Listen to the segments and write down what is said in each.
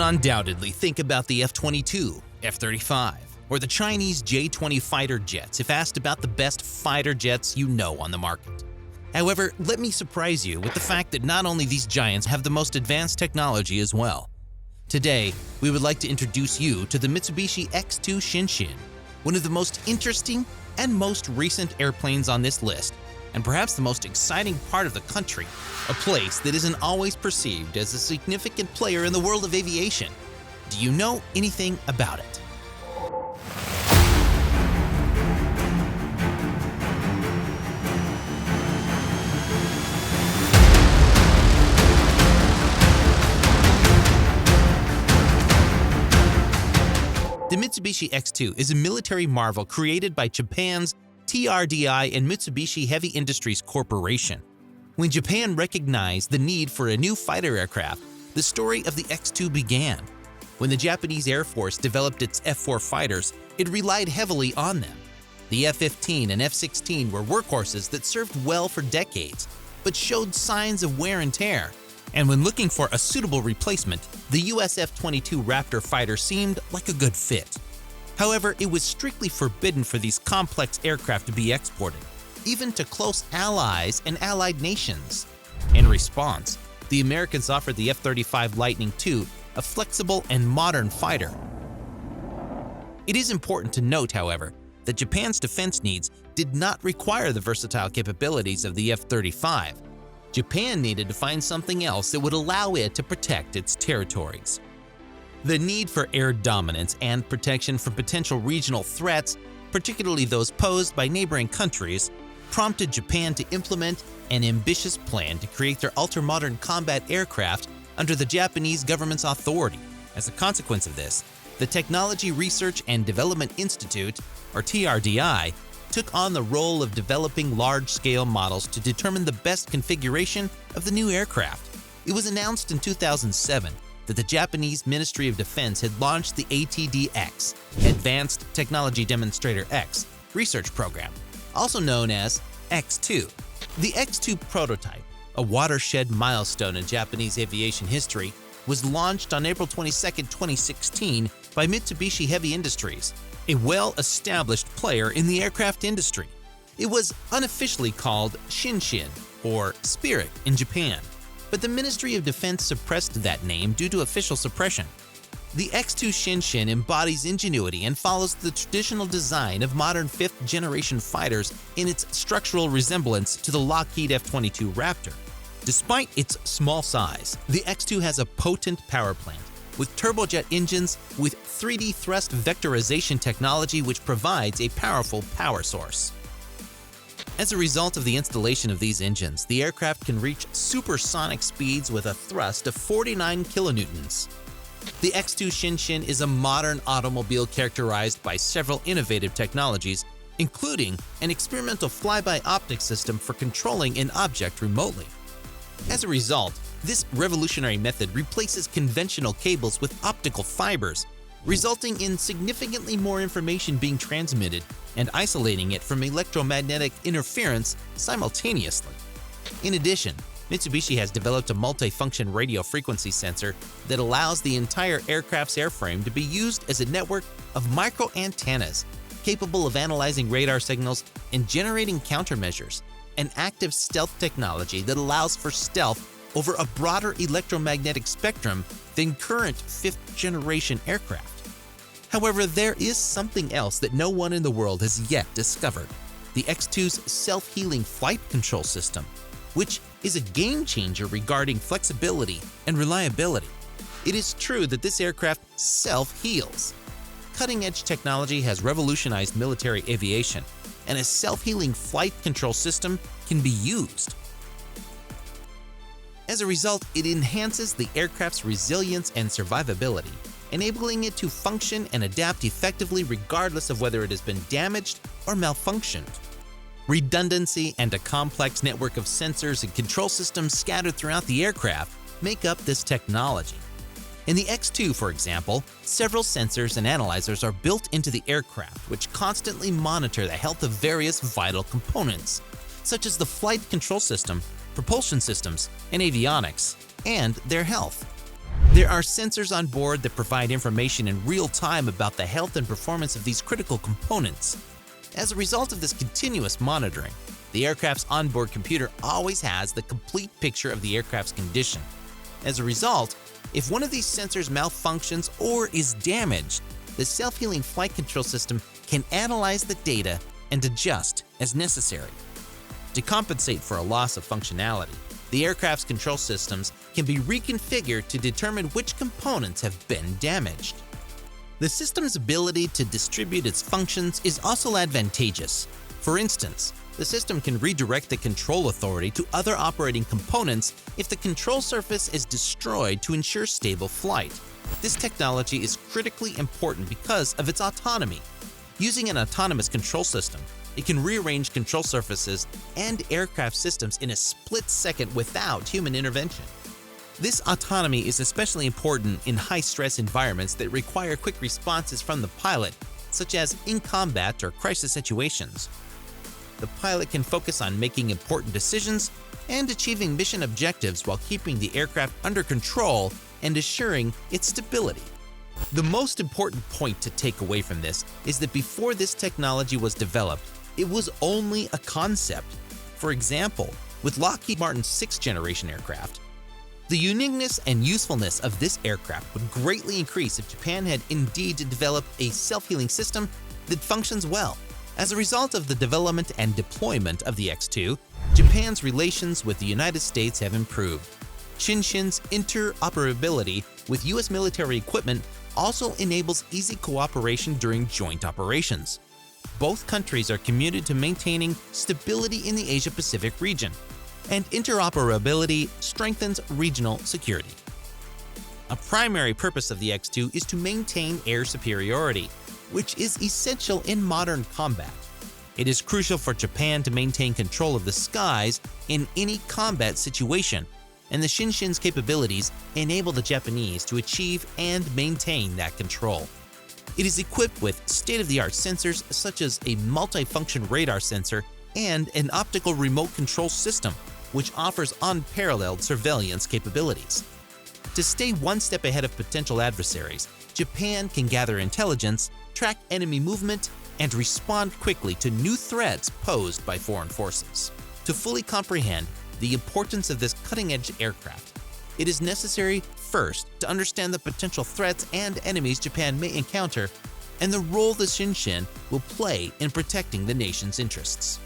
would undoubtedly think about the F-22, F-35, or the Chinese J-20 fighter jets if asked about the best fighter jets you know on the market. However, let me surprise you with the fact that not only these giants have the most advanced technology as well. Today, we would like to introduce you to the Mitsubishi X2 Shinshin, one of the most interesting and most recent airplanes on this list, and perhaps the most exciting part of the country, a place that isn't always perceived as a significant player in the world of aviation. Do you know anything about it? The Mitsubishi X2 is a military marvel created by Japan's TRDI and Mitsubishi Heavy Industries Corporation. When Japan recognized the need for a new fighter aircraft, the story of the X2 began. When the Japanese Air Force developed its F-4 fighters, it relied heavily on them. The F-15 and F-16 were workhorses that served well for decades, but showed signs of wear and tear. And when looking for a suitable replacement, the US F-22 Raptor fighter seemed like a good fit. However, it was strictly forbidden for these complex aircraft to be exported, even to close allies and allied nations. In response, the Americans offered the F-35 Lightning II, a flexible and modern fighter. It is important to note, however, that Japan's defense needs did not require the versatile capabilities of the F-35. Japan needed to find something else that would allow it to protect its territories. The need for air dominance and protection from potential regional threats, particularly those posed by neighboring countries, prompted Japan to implement an ambitious plan to create their ultra-modern combat aircraft under the Japanese government's authority. As a consequence of this, the Technology Research and Development Institute, or TRDI, took on the role of developing large-scale models to determine the best configuration of the new aircraft. It was announced in 2007 that the Japanese Ministry of Defense had launched the ATD-X, Advanced Technology Demonstrator X, research program, also known as X2. The X2 prototype, a watershed milestone in Japanese aviation history, was launched on April 22, 2016 by Mitsubishi Heavy Industries, a well-established player in the aircraft industry. It was unofficially called Shinshin, or Spirit, in Japan, but the Ministry of Defense suppressed that name due to official suppression. The X2 Shinshin embodies ingenuity and follows the traditional design of modern fifth-generation fighters in its structural resemblance to the Lockheed F-22 Raptor. Despite its small size, the X2 has a potent power plant with turbojet engines with 3D thrust vectorization technology which provides a powerful power source. As a result of the installation of these engines, the aircraft can reach supersonic speeds with a thrust of 49 kilonewtons. The X2 Shinshin is a modern automobile characterized by several innovative technologies, including an experimental flyby optic system for controlling an object remotely. As a result, this revolutionary method replaces conventional cables with optical fibers, resulting in significantly more information being transmitted and isolating it from electromagnetic interference simultaneously. In addition, Mitsubishi has developed a multi-function radio frequency sensor that allows the entire aircraft's airframe to be used as a network of micro-antennas capable of analyzing radar signals and generating countermeasures, an active stealth technology that allows for stealth over a broader electromagnetic spectrum than current fifth-generation aircraft. However, there is something else that no one in the world has yet discovered: the X2's self-healing flight control system, which is a game-changer regarding flexibility and reliability. It is true that this aircraft self-heals. Cutting-edge technology has revolutionized military aviation, and a self-healing flight control system can be used. As a result, it enhances the aircraft's resilience and survivability, enabling it to function and adapt effectively regardless of whether it has been damaged or malfunctioned. Redundancy and a complex network of sensors and control systems scattered throughout the aircraft make up this technology. In the X2, for example, several sensors and analyzers are built into the aircraft which constantly monitor the health of various vital components, such as the flight control system, propulsion systems, and avionics, and their health. There are sensors on board that provide information in real time about the health and performance of these critical components. As a result of this continuous monitoring, the aircraft's onboard computer always has the complete picture of the aircraft's condition. As a result, if one of these sensors malfunctions or is damaged, the self-healing flight control system can analyze the data and adjust as necessary. To compensate for a loss of functionality, the aircraft's control systems can be reconfigured to determine which components have been damaged. The system's ability to distribute its functions is also advantageous. For instance, the system can redirect the control authority to other operating components if the control surface is destroyed to ensure stable flight. This technology is critically important because of its autonomy. Using an autonomous control system, it can rearrange control surfaces and aircraft systems in a split second without human intervention. This autonomy is especially important in high-stress environments that require quick responses from the pilot, such as in combat or crisis situations. The pilot can focus on making important decisions and achieving mission objectives while keeping the aircraft under control and assuring its stability. The most important point to take away from this is that before this technology was developed, it was only a concept. For example, with Lockheed Martin's 6th-generation aircraft, the uniqueness and usefulness of this aircraft would greatly increase if Japan had indeed developed a self-healing system that functions well. As a result of the development and deployment of the X-2, Japan's relations with the United States have improved. Shinshin's interoperability with U.S. military equipment also enables easy cooperation during joint operations. Both countries are committed to maintaining stability in the Asia-Pacific region, and interoperability strengthens regional security. A primary purpose of the X-2 is to maintain air superiority, which is essential in modern combat. It is crucial for Japan to maintain control of the skies in any combat situation, and the Shinshin's capabilities enable the Japanese to achieve and maintain that control. It is equipped with state-of-the-art sensors such as a multifunction radar sensor and an optical remote control system, which offers unparalleled surveillance capabilities. To stay one step ahead of potential adversaries, Japan can gather intelligence, track enemy movement, and respond quickly to new threats posed by foreign forces. To fully comprehend the importance of this cutting-edge aircraft, it is necessary first to understand the potential threats and enemies Japan may encounter and the role the Shinshin will play in protecting the nation's interests.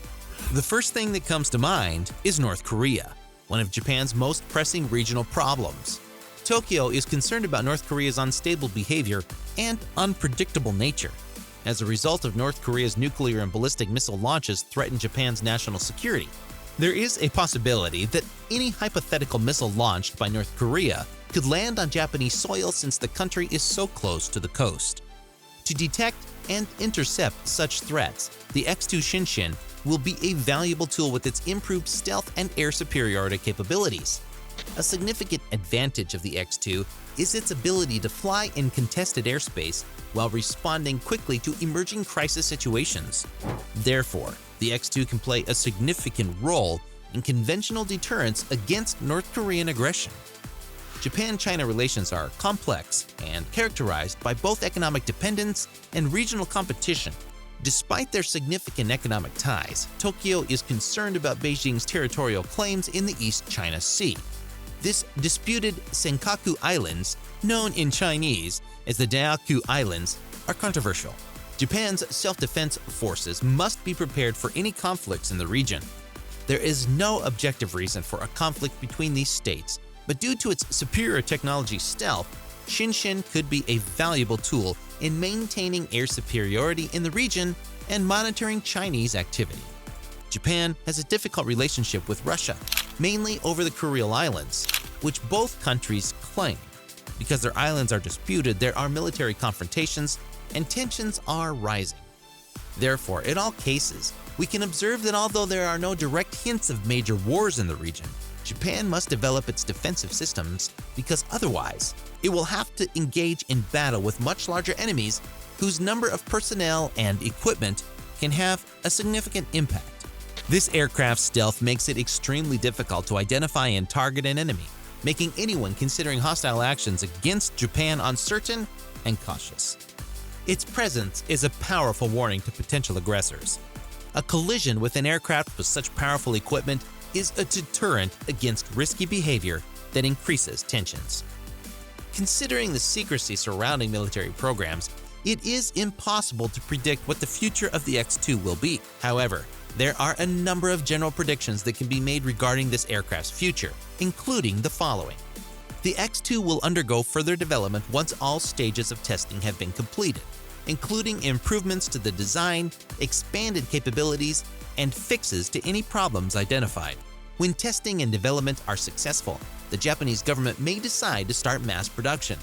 The first thing that comes to mind is North Korea, one of Japan's most pressing regional problems. Tokyo is concerned about North Korea's unstable behavior and unpredictable nature. As a result of North Korea's nuclear and ballistic missile launches threaten Japan's national security, there is a possibility that any hypothetical missile launched by North Korea could land on Japanese soil since the country is so close to the coast. To detect and intercept such threats, the X-2 Shinshin will be a valuable tool with its improved stealth and air superiority capabilities. A significant advantage of the X-2 is its ability to fly in contested airspace while responding quickly to emerging crisis situations. Therefore, the X-2 can play a significant role in conventional deterrence against North Korean aggression. Japan-China relations are complex and characterized by both economic dependence and regional competition. Despite their significant economic ties, Tokyo is concerned about Beijing's territorial claims in the East China Sea. This disputed Senkaku Islands, known in Chinese as the Daehaku Islands, are controversial. Japan's self-defense forces must be prepared for any conflicts in the region. There is no objective reason for a conflict between these states, but due to its superior technology stealth, Shinshin could be a valuable tool in maintaining air superiority in the region and monitoring Chinese activity. Japan has a difficult relationship with Russia, mainly over the Kuril Islands, which both countries claim. Because their islands are disputed, there are military confrontations and tensions are rising. Therefore, in all cases, we can observe that although there are no direct hints of major wars in the region, Japan must develop its defensive systems because otherwise, it will have to engage in battle with much larger enemies whose number of personnel and equipment can have a significant impact. This aircraft's stealth makes it extremely difficult to identify and target an enemy. making anyone considering hostile actions against Japan uncertain and cautious. Its presence is a powerful warning to potential aggressors. A collision with an aircraft with such powerful equipment is a deterrent against risky behavior that increases tensions. Considering the secrecy surrounding military programs, it is impossible to predict what the future of the X-2 will be. However, there are a number of general predictions that can be made regarding this aircraft's future, including the following. The X-2 will undergo further development once all stages of testing have been completed, including improvements to the design, expanded capabilities, and fixes to any problems identified. When testing and development are successful, the Japanese government may decide to start mass production.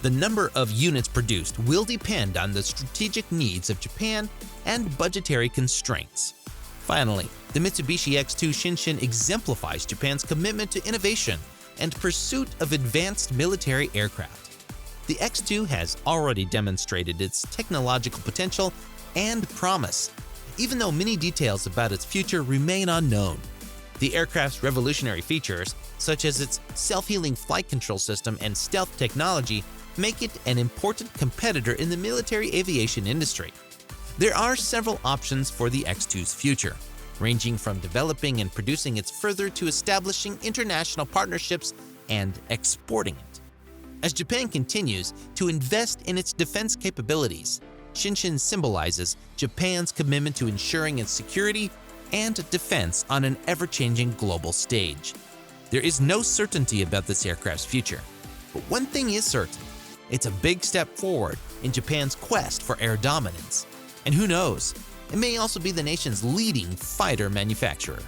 The number of units produced will depend on the strategic needs of Japan and budgetary constraints. Finally, the Mitsubishi X2 Shinshin exemplifies Japan's commitment to innovation and pursuit of advanced military aircraft. The X2 has already demonstrated its technological potential and promise, even though many details about its future remain unknown. The aircraft's revolutionary features, such as its self-healing flight control system and stealth technology, make it an important competitor in the military aviation industry. There are several options for the X2's future, ranging from developing and producing it further to establishing international partnerships and exporting it. As Japan continues to invest in its defense capabilities, Shinshin symbolizes Japan's commitment to ensuring its security and defense on an ever-changing global stage. There is no certainty about this aircraft's future, but one thing is certain: it's a big step forward in Japan's quest for air dominance. And who knows, it may also be the nation's leading fighter manufacturer.